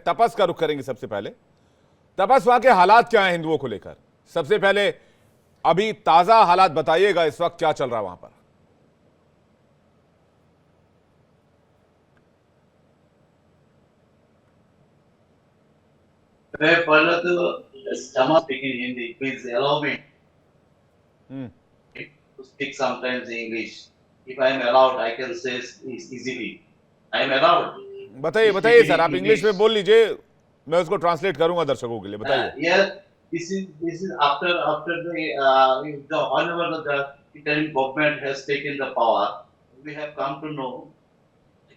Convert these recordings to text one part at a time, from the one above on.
तपस का रुख करेंगे। सबसे पहले तपस, वहां के हालात क्या हैं हिंदुओं को लेकर? सबसे पहले अभी ताजा हालात बताइएगा, इस वक्त क्या चल रहा है वहां पर? पहले तो समा speaking Hindi, please allow me hmm. to speak sometimes English. If I am allowed, I can say easily. I am allowed बताइए to speak बताइए in सर, आप इंग्लिश English. में बोल लीजिए, मैं उसको ट्रांसलेट करूंगा दर्शकों के लिए। बताइए। Yeah, this is after the whenever the interim government has taken the power, we have come to know,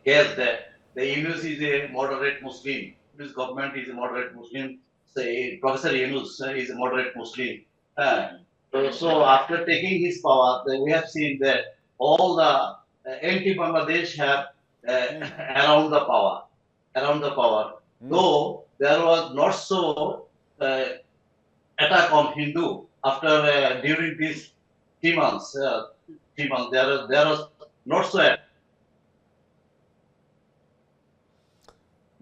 yes, that the Yunus is a moderate Muslim. This government is a moderate Muslim. Say Professor Yunus is a moderate Muslim. So after taking his power, we have seen that all the anti-Bangladesh have around the power, around the power. Though there was not so uh, attack on Hindu after during these 3 months. 3 months there was not so attack.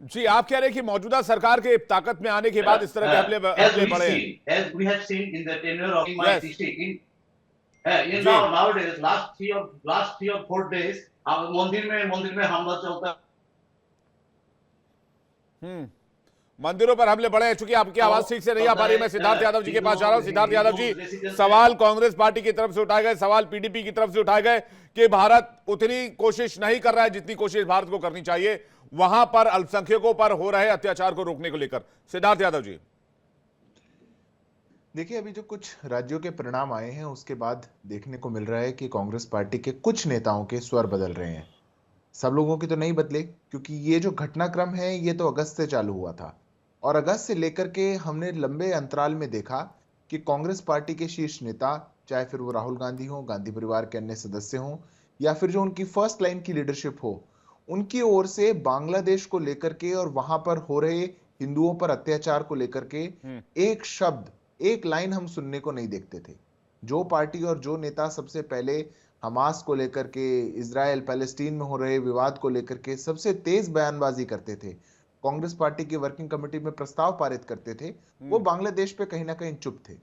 जी, आप कह रहे हैं कि मौजूदा सरकार के ताकत में आने के बाद इस तरह के हमले As हमले we बढ़े हैं? see, as we have seen in the tenure of my yes. district, in जी। nowadays last 3 or 4 days, मंदिर में हमला चलता मंदिरों पर हमले बढ़े हैं। चूंकि आपकी आवाज ठीक से नहीं आ पा रही, मैं सिद्धार्थ यादव जी के पास जा रहा हूं। सिद्धार्थ यादव जी, सवाल कांग्रेस पार्टी की तरफ से उठाए गए, सवाल पीडीपी की तरफ से उठाए गए कि भारत उतनी कोशिश नहीं कर रहा है जितनी कोशिश भारत को करनी चाहिए वहां पर अल्पसंख्यकों पर हो रहे अत्याचार को रोकने को लेकर। सिद्धार्थ यादव जी। देखिए, अभी जो कुछ राज्यों के परिणाम आए हैं उसके बाद देखने को मिल रहा है कि कांग्रेस पार्टी के कुछ नेताओं के स्वर बदल रहे हैं। सब लोगों के तो नहीं बदले, क्योंकि ये जो घटनाक्रम है ये तो अगस्त से चालू हुआ था और अगस्त से लेकर के हमने लंबे अंतराल में देखा कि कांग्रेस पार्टी के शीर्ष नेता, चाहे फिर वो राहुल गांधी हो, गांधी परिवार के अन्य सदस्य हों, या फिर जो उनकी फर्स्ट लाइन की लीडरशिप हो, उनकी ओर से बांग्लादेश को लेकर के और वहां पर हो रहे हिंदुओं पर अत्याचार को लेकर के एक शब्द, एक लाइन हम सुनने को नहीं देखते थे। जो पार्टी और जो नेता सबसे पहले हमास को लेकर के, इजराइल पैलेस्टीन में हो रहे विवाद को लेकर के सबसे तेज बयानबाजी करते थे, कांग्रेस पार्टी की वर्किंग कमेटी में प्रस्ताव पारित करते थे, वो बांग्लादेश पे कहीं ना कहीं चुप थे।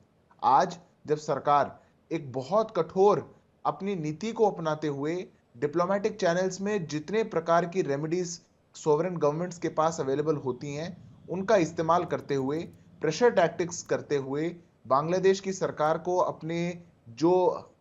आज जब सरकार एक बहुत कठोर अपनी नीति को अपनाते हुए डिप्लोमेटिक चैनल्स में जितने प्रकार की रेमेडीज सोवरेन गवर्नमेंट्स के पास अवेलेबल होती हैं उनका इस्तेमाल करते हुए, प्रेशर टैक्टिक्स करते हुए बांग्लादेश की सरकार को अपने जो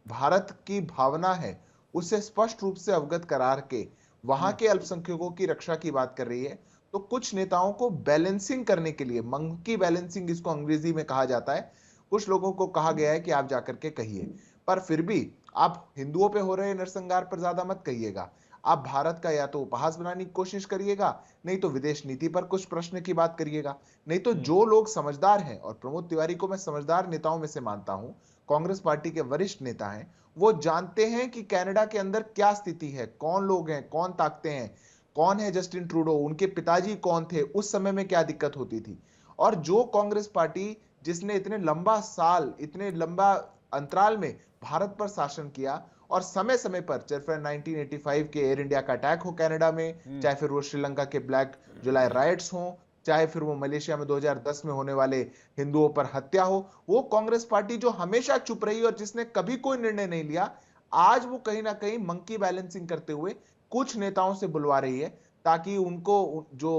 भारत की भावना है उससे स्पष्ट रूप से अवगत करा के वहां के अल्पसंख्यकों की रक्षा की बात कर रही है, तो कुछ नेताओं को बैलेंसिंग करने के लिए, मंकी बैलेंसिंग इसको अंग्रेजी में कहा जाता है, कुछ लोगों को कहा गया है कि आप जाकर के कहिए। पर फिर भी आप हिंदुओं पे हो रहे नरसंहार पर ज्यादा मत कहिएगा। आप भारत का या तो उपहास बनाने की कोशिश करिएगा, नहीं तो विदेश नीति पर कुछ प्रश्न की बात करिएगा। नहीं तो जो लोग समझदार हैं, और प्रमोद तिवारी को मैं समझदार नेताओं में से मानता हूं, कांग्रेस पार्टी के वरिष्ठ नेता हैं, वो जानते हैं कि कनाडा के अंदर क्या स्थिति है, कौन लोग हैं, कौन ताकतें हैं, कौन है जस्टिन ट्रूडो, उनके पिताजी कौन थे, उस समय में क्या दिक्कत होती थी। और जो कांग्रेस पार्टी जिसने इतने लंबा साल, इतने लंबा अंतराल में भारत पर शासन किया और समय समय पर, चाहे 1985 के एयर इंडिया का अटैक हो कनाडा में, चाहे फिर वो श्रीलंका के ब्लैक जुलाई राइट्स हो, चाहे फिर वो मलेशिया में 2010 में होने वाले हिंदुओं पर हत्या हो, वो कांग्रेस पार्टी जो हमेशा चुप रही और जिसने कभी कोई निर्णय नहीं लिया, आज वो कहीं ना कहीं मंकी बैलेंसिंग करते हुए कुछ नेताओं से बुलवा रही है ताकि उनको जो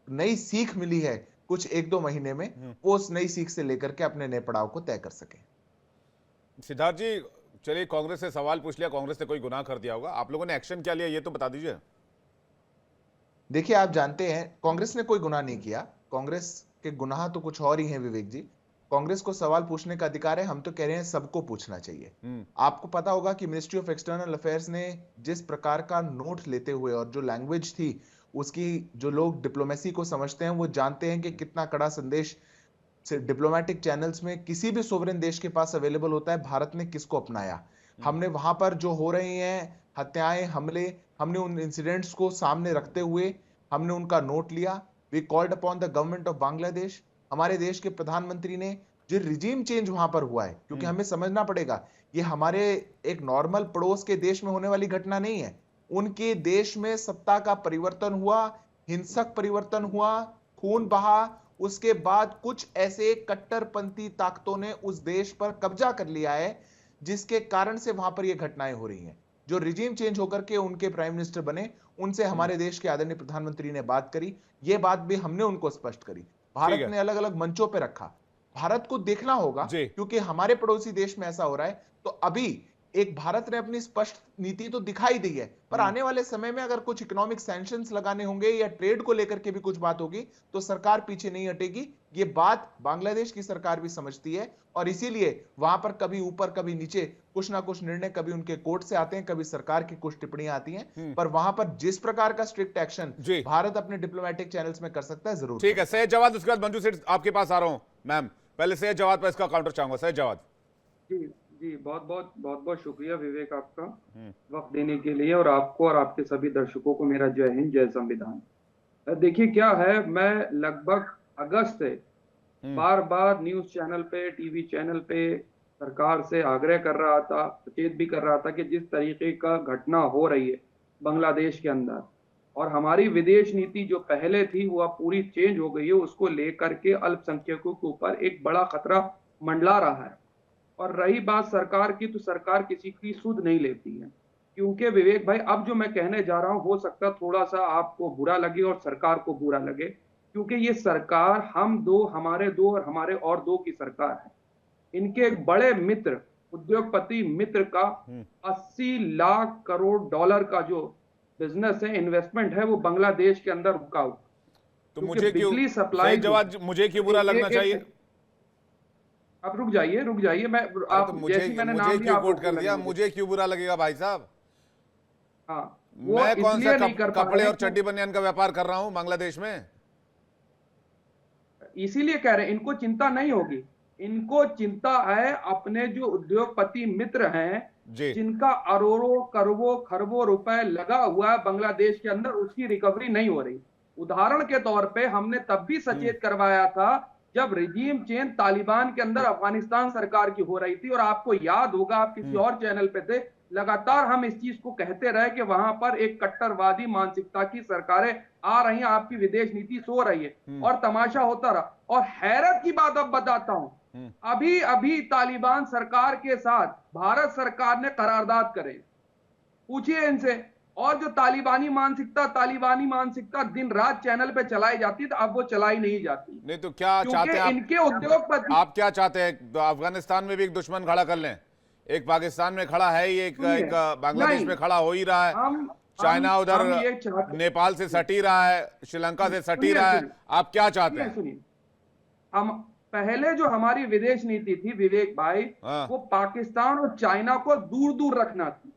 नई सीख मिली है कुछ 1-2 महीने में, वो उस नई सीख से लेकर के अपने नए पड़ाव को तय कर सके। सिद्धार्थ जी, चलिए कांग्रेस से सवाल पूछ लिया, कांग्रेस ने कोई गुनाह कर दिया होगा, आप लोगों ने एक्शन क्या लिया ये तो बता दीजिए। देखिए, आप जानते हैं कांग्रेस ने कोई गुनाह नहीं किया, कांग्रेस के गुनाह तो कुछ और ही हैं विवेक जी। कांग्रेस को सवाल पूछने का अधिकार है, हम तो कह रहे हैं सबको पूछना चाहिए। आपको पता होगा कि मिनिस्ट्री ऑफ एक्सटर्नल अफेयर्स ने जिस प्रकार का नोट लेते हुए और जो लैंग्वेज थी उसकी, जो लोग डिप्लोमेसी को समझते हैं वो जानते हैं कि कितना कड़ा संदेश डिप्लोमेटिक चैनल्स में किसी भी सोवरेन देश के पास अवेलेबल होता है, भारत ने किसको अपनाया। हमने वहां पर जो हो रही हैं हत्याएं, हमले, हमने उन इंसिडेंट्स को सामने रखते हुए हमने उनका नोट लिया। We called upon the government of Bangladesh. हमारे देश के प्रधानमंत्री ने, जो रिजीम चेंज वहां पर हुआ है, क्योंकि हमें समझना पड़ेगा ये हमारे एक नॉर्मल पड़ोस के देश में होने वाली घटना नहीं है। उनके देश में सत्ता का परिवर्तन हुआ, हिंसक परिवर्तन हुआ, खून बहा, उसके बाद कुछ ऐसे कट्टरपंथी ताकतों ने उस देश पर कब्जा कर लिया है जिसके कारण से वहां पर ये घटनाएं हो रही हैं। जो रिजीम चेंज होकर के उनके प्राइम मिनिस्टर बने, उनसे हमारे देश के आदरणीय प्रधानमंत्री ने बात करी, ये बात भी हमने उनको स्पष्ट करी, भारत ने अलग अलग मंचों पे रखा। भारत को देखना होगा क्योंकि हमारे पड़ोसी देश में ऐसा हो रहा है, तो अभी एक भारत ने अपनी स्पष्ट नीति तो दिखाई दी है, पर आने वाले समय में अगर कुछ इकोनॉमिक सैंक्शंस लगाने होंगे या ट्रेड को लेकर के भी कुछ बात होगी तो सरकार पीछे नहीं हटेगी। ये बात बांग्लादेश की सरकार भी समझती है और इसीलिए वहां पर कभी ऊपर कभी नीचे कुछ ना कुछ निर्णय कभी उनके कोर्ट से आते हैं, कभी सरकार की कुछ टिप्पणियां आती हैं, पर वहां पर जिस प्रकार का स्ट्रिक्ट एक्शन भारत अपने डिप्लोमेटिक चैनल्स में कर सकता है जरूर। ठीक है सैयद जवाद, उसके बाद मंजू सेठ आपके पास आ रहा हूं। मैम पहले सैयद जवाद पर इसका काउंटर चाहूंगा। सैयद जवाद। जी बहुत बहुत शुक्रिया विवेक आपका वक्त देने के लिए, और आपको और आपके सभी दर्शकों को मेरा जय हिंद, जय संविधान। देखिए क्या है, मैं लगभग अगस्त से बार बार न्यूज चैनल पे, टीवी चैनल पे सरकार से आग्रह कर रहा था, सचेत भी कर रहा था कि जिस तरीके का घटना हो रही है बांग्लादेश के अंदर, और हमारी विदेश नीति जो पहले थी वो अब पूरी चेंज हो गई है, उसको लेकर के अल्पसंख्यकों के ऊपर एक बड़ा खतरा मंडला रहा है। और रही बात सरकार की, तो सरकार किसी की सुध नहीं लेती है, क्योंकि विवेक भाई अब जो मैं कहने जा रहा हूं हो सकता थोड़ा सा आपको बुरा लगे और सरकार को बुरा लगे, क्योंकि ये सरकार हम दो, हमारे दो और हमारे और दो की सरकार है। इनके एक बड़े मित्र, उद्योगपति मित्र का 80 लाख करोड़ डॉलर का जो बिजनेस है, इन्वेस्टमेंट है, वो बांग्लादेश के अंदर रुका हुआ। तो मुझे क्यों सैयद जवाद, मुझे क्यों बुरा लगना चाहिए? आप रुक जाइए मैं आप तो मुझे क्यों कोट कर दिया? मुझे क्यों बुरा लगेगा भाई साहब? हाँ, मैं कौन सा कपड़े और चड्डी बनियान का व्यापार कर रहा हूं बांग्लादेश में? इसीलिए कह रहे हैं इनको चिंता नहीं होगी। इनको चिंता है अपने जो उद्योगपति मित्र हैं, जिनका अरबों करोड़ों खरबों रुपए लगा हुआ है बांग्लादेश के अंदर, उसकी रिकवरी नहीं हो रही। उदाहरण के तौर पे हमने तब भी सचेत करवाया था जब रिजीम चेंज तालिबान के अंदर अफगानिस्तान सरकार की हो रही थी, और आपको याद होगा, आप किसी और चैनल पे थे, लगातार हम इस चीज को कहते रहे कि वहां पर एक कट्टरवादी मानसिकता की सरकारें आ रही हैं, आपकी विदेश नीति सो रही है, और तमाशा होता रहा। और हैरत की बात अब बताता हूं, अभी अभी तालिबान सरकार के साथ भारत सरकार ने करारदाद करे, पूछिए इनसे। और जो तालिबानी मानसिकता दिन रात चैनल पे चलाई जाती है, तो अब वो चलाई नहीं जाती। नहीं तो क्या चाहते हैं आप? इनके उद्योगपति, आप क्या चाहते हैं? तो अफगानिस्तान में भी एक दुश्मन खड़ा कर लें, एक पाकिस्तान में खड़ा है, एक बांग्लादेश में खड़ा हो ही रहा है, चाइना उधर नेपाल से सटी रहा है, श्रीलंका से सटी रहा है, आप क्या चाहते हैं? सुनिए, हम पहले जो हमारी विदेश नीति थी विवेक भाई, वो पाकिस्तान और चाइना को दूर दूर रखना थी।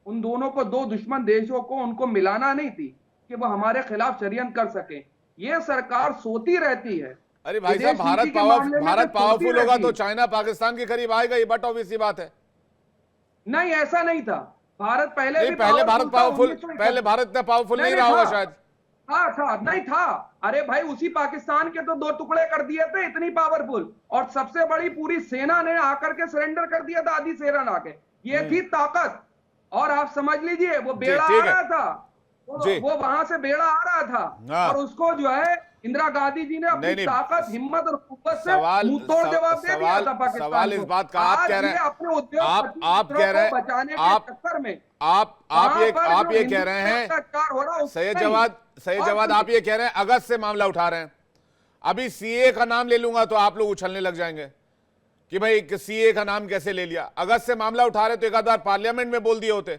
उन दोनों को, दो दुश्मन देशों को, उनको मिलाना नहीं थी कि वो हमारे खिलाफ षड्यंत्र कर सके। ये सरकार सोती रहती है। अरे भाई साहब, भारत पावरफुल होगा तो चाइना पाकिस्तान के करीब आएगा, ये बट ऑब्वियस सी बात है। नहीं, ऐसा नहीं था। भारत पहले भारत पावरफुल, पहले भारत इतना पावरफुल नहीं रहा होगा शायद। था नहीं था। अरे भाई, उसी पाकिस्तान के तो 2 टुकड़े कर दिए थे, इतनी पावरफुल, और सबसे बड़ी पूरी सेना ने आकर के सरेंडर कर दिया था, आधी सेना आके। ये थी ताकत। और आप समझ लीजिए, वो बेड़ा आ रहा था, वो वहां से बेड़ा आ रहा था, और उसको जो है इंदिरा गांधी जी ने अपनी ताकत, हिम्मत और कुव्वत से मुंहतोड़ जवाब दे दिया था पाकिस्तान को। सवाल इस बात का आप कह रहे हैं, अपने उद्योग आप कह रहे हैं, बचाने के चक्कर में आप ये कह रहे हैं, सैयद जवाद आप ये कह रहे हैं अगस्त से मामला उठा रहे हैं। अभी सीए का नाम ले लूंगा तो आप लोग उछलने लग जाएंगे कि भाई सीए का नाम कैसे ले लिया। अगस्त से मामला उठा रहे तो एक आध बार पार्लियामेंट में बोल दिए होते।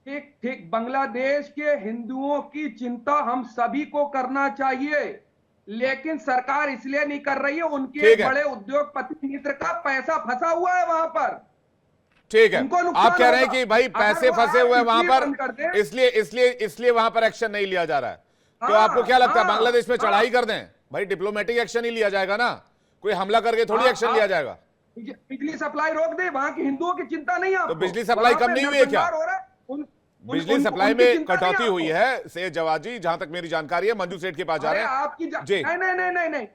ठीक, बांग्लादेश के हिंदुओं की चिंता हम सभी को करना चाहिए, लेकिन सरकार इसलिए नहीं कर रही है, उनके बड़े उद्योगपति मित्र का पैसा फंसा हुआ है वहां पर। ठीक है, आप कह रहे हैं कि भाई पैसे फंसे हुए हैं वहां पर, इसलिए वहां पर एक्शन नहीं लिया जा रहा है। तो आपको क्या लगता है बांग्लादेश में चढ़ाई कर दें? भाई डिप्लोमेटिक एक्शन ही लिया जाएगा ना, कोई हमला करके थोड़ी एक्शन लिया जाएगा। बिजली सप्लाई रोक दे, वहां के हिंदुओं की चिंता नहीं है। तो बिजली सप्लाई कम नहीं हुई है क्या? बिजली सप्लाई में कटौती हुई है से जवाब जी, जहां तक मेरी जानकारी है। मंजू सेठ के पास जा रहे हैं आपकी जी। नहीं,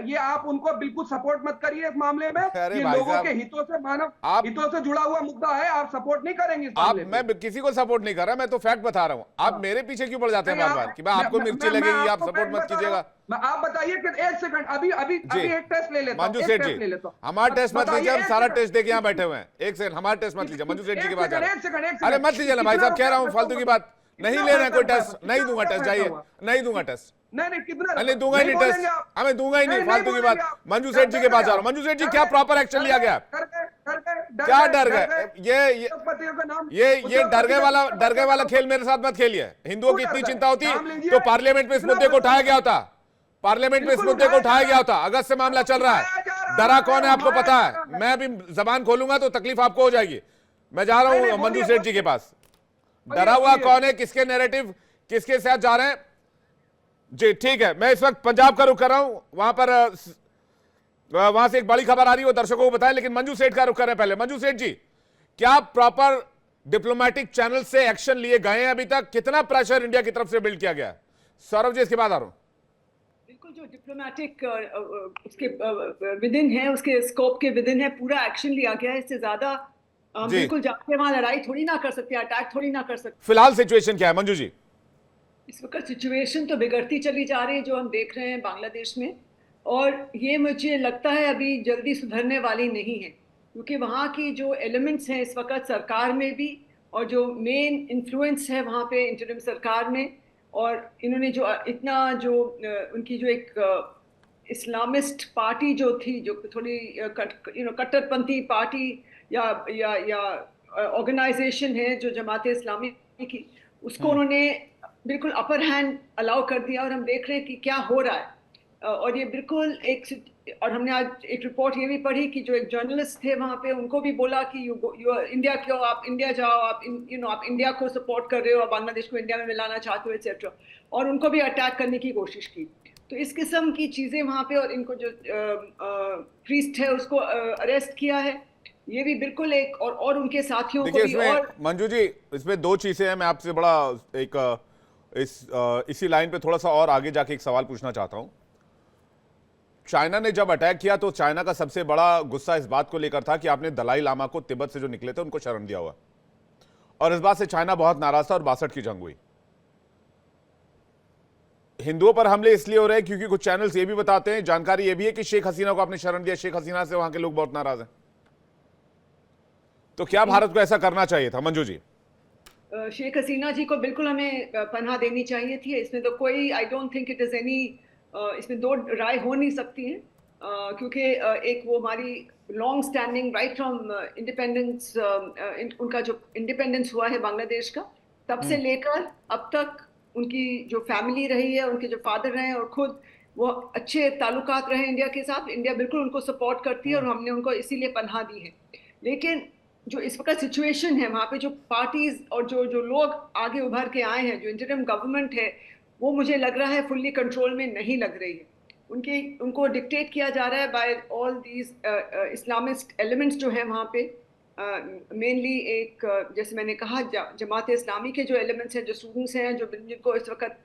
ये आप उनको बिल्कुल सपोर्ट मत करिए इस मामले में। अरे ये भाई लोगों साहब, के हितों से आप- हितों से जुड़ा हुआ मुद्दा है, आप सपोर्ट नहीं करेंगे इस आप मामले में। मैं किसी को सपोर्ट नहीं कर रहा, मैं तो फैक्ट बता रहा हूं। आप मेरे पीछे क्यों पड़ जाते हैं बार बार कि मैं आपको मिर्ची लगेगी, आप सपोर्ट मत कीजिएगा। आप बताइए कि एक सेकंड, अभी एक टेस्ट ले लेता हूं। मंजू सेठ जी, हमारा टेस्ट मत लीजिए, हम सारा टेस्ट देके यहाँ बैठे हुए हैं। एक सेकंड, हमारा टेस्ट मत लीजिए, मंजू सेठ जी के पास जा रहे हैं। अरे मत लीजिए ना भाई साहब, कह रहा हूँ फालतू की बात नहीं ले रहे हैं। कोई टेस्ट नहीं दूंगा, टेस्ट जाइए, नहीं दूंगा टेस्ट, नहीं कितना नहीं दूंगा ही नहीं टेस्ट, हमें दूंगा ही नहीं, फालतू की बात। मंजू सेठ जी के पास जा रहा हूँ। मंजू सेठ जी, क्या प्रॉपर एक्शन लिया गया? क्या डर गए? ये डर गए वाला खेल मेरे साथ मत खेलिए। हिंदुओं की इतनी चिंता होती तो पार्लियामेंट में इस मुद्दे को उठाया गया होता, पार्लियामेंट में इस मुद्दे को उठाया गया होता। अगस्त से मामला चल रहा है, डरा कौन है आपको पता है। मैं भी जबान खोलूंगा तो तकलीफ आपको हो जाएगी। मैं जा रहा हूं मंजू सेठ जी के पास। डरा हुआ कौन है, किसके नैरेटिव, किसके साथ जा रहे हैं जी? ठीक है, मैं इस वक्त पंजाब का रुख कर रहा हूं। वहां से एक बड़ी खबर आ रही है, वो दर्शकों को बताएं, लेकिन मंजू सेठ का रुख कर रहे हैं पहले। मंजू सेठ जी, क्या प्रॉपर डिप्लोमेटिक चैनल से एक्शन लिए गए हैं अभी तक? कितना प्रेशर इंडिया की तरफ से बिल्ड किया गया? सौरभ जी, इसके बाद आ रहा हूं। बिल्कुल, जो डिप्लोमेटिक उसके विदिन है, उसके स्कोप के विदिन है, पूरा एक्शन लिया गया है। इससे ज्यादा बिल्कुल जाके वहां लड़ाई थोड़ी ना कर सकते, अटैक थोड़ी ना कर सकते। फिलहाल सिचुएशन क्या है मंजू जी? इस वक्त सिचुएशन तो बिगड़ती चली जा रही है, जो हम देख रहे हैं बांग्लादेश में, और ये मुझे लगता है अभी जल्दी सुधरने वाली नहीं है, क्योंकि वहाँ की जो एलिमेंट्स हैं इस वक्त सरकार में भी, और जो मेन इन्फ्लुएंस है वहाँ पे इंटरिम सरकार में, और इन्होंने जो इतना जो उनकी जो एक इस्लामिस्ट पार्टी जो थी, जो थोड़ी कट्टरपंथी पार्टी या ऑर्गेनाइजेशन है जो जमात इस्लामी की, उसको उन्होंने बिल्कुल अपर हैंड अलाउ कर दिया, और हम देख रहे हैं कि क्या हो रहा है। और ये बिल्कुल और हमने आज एक रिपोर्ट ये भी पढ़ी कि जो एक जर्नलिस्ट थे वहाँ पे, उनको भी बोला कि इंडिया क्यों, आप इंडिया जाओ, आप आप इंडिया को सपोर्ट कर रहे हो, आप बांग्लादेश को इंडिया में मिलाना चाहते हो, एक्सेट्रा, और उनको भी अटैक करने की कोशिश की। तो इस किस्म की चीज़ें वहाँ पे, और इनको जो प्रीस्ट है उसको अरेस्ट किया है, ये भी बिल्कुल एक, और उनके साथियों को भी। और मंजू जी, इसमें दो चीजें हैं। मैं आपसे बड़ा एक इसी लाइन पे थोड़ा सा और आगे जाके एक सवाल पूछना चाहता हूं। चाइना ने जब अटैक किया तो चाइना का सबसे बड़ा गुस्सा इस बात को लेकर था कि आपने दलाई लामा को तिब्बत से जो निकले थे उनको शरण दिया हुआ, और इस बात से चाइना बहुत नाराज था और 62 की जंग हुई। हिंदुओं पर हमले इसलिए हो रहे हैं क्योंकि कुछ चैनल्स ये भी बताते हैं, जानकारी ये भी है कि शेख हसीना को आपने शरण दिया, शेख हसीना से वहां के लोग बहुत नाराज हैं। तो क्या भारत को ऐसा करना चाहिए था मंजू जी? शेख हसीना जी को बिल्कुल हमें पनाह देनी चाहिए थी। इसमें तो कोई, I don't think it is any, इसमें दो राय हो नहीं सकती है, क्योंकि एक वो हमारी long standing right from independence, उनका जो इंडिपेंडेंस हुआ है बांग्लादेश का, तब से लेकर अब तक उनकी जो फैमिली रही है, उनके जो फादर रहे हैं, और खुद वो अच्छे ताल्लुकात रहे इंडिया के साथ। इंडिया बिल्कुल उनको सपोर्ट करती है, और हमने उनको इसीलिए पनाह दी है। लेकिन जो इस वक्त सिचुएशन है वहाँ पे, जो पार्टीज और जो लोग आगे उभर के आए हैं, जो इंटरिम गवर्नमेंट है, वो मुझे लग रहा है फुल्ली कंट्रोल में नहीं लग रही है। उनको डिक्टेट किया जा रहा है by all these islamist elements जो है वहाँ पे। मेनली एक जैसे मैंने कहा, जमात इस्लामी के जो एलिमेंट्स हैं, जो स्टूडेंट्स हैं, जिनको इस वक्त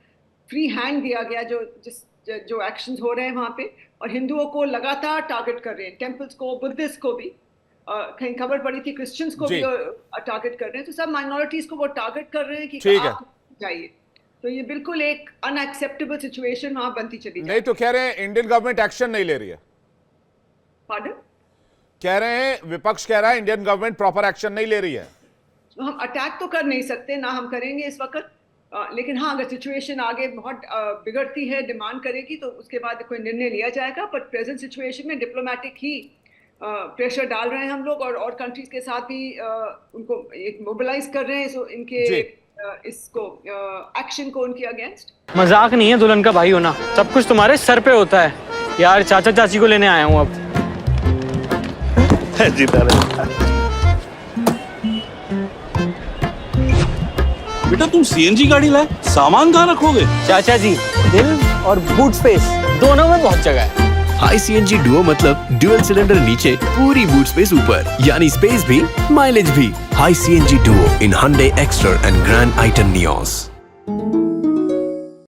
फ्री हैंड दिया गया, जो एक्शंस हो रहे हैं वहाँ पे, और हिंदुओं को लगातार टारगेट कर रहे हैं, टेम्पल्स को, बुद्धिस्ट को भी, कहीं खबर पड़ी थी क्रिश्चियंस को भी टारगेट कर रहे हैं। तो सब माइनॉरिटीज को वो टारगेट कर रहे हैं कि आप जाइए। तो ये बिल्कुल एक अनएक्सेप्टेबल सिचुएशन वहां बनती चली नहीं, तो कह रहे हैं इंडियन गवर्नमेंट एक्शन नहीं ले रही है। पार्डन? कह रहे हैं, विपक्ष कह रहा है इंडियन गवर्नमेंट प्रॉपर एक्शन नहीं ले रही है। तो हम अटैक तो कर नहीं सकते, ना हम करेंगे इस वक्त, लेकिन हाँ, अगर सिचुएशन आगे बहुत बिगड़ती है, डिमांड करेगी, तो उसके बाद कोई निर्णय लिया जाएगा। बट प्रेजेंट सिचुएशन में डिप्लोमेटिक ही प्रेशर डाल रहे हैं हम लोग, और कंट्रीज के साथ भी उनको एक मोबिलाइज कर रहे हैं, सो इनके इसको एक्शन को उनके अगेंस्ट। मजाक नहीं है दुल्हन का भाई होना, सब कुछ तुम्हारे सर पे होता है यार। चाचा चाची को लेने आया हूँ अब। जी बेटा, तुम सीएनजी गाड़ी लाए, सामान कहाँ रखोगे? चाचा जी, दिल और बूट स्पेस दोनों में बहुत जगह है। हाई सीएनजी डुओ मतलब ड्यूअल सिलेंडर नीचे, पूरी बूट स्पेस ऊपर, यानी स्पेस भी माइलेज भी। High CNG Duo in Hyundai Exter and Grand Iton Neos।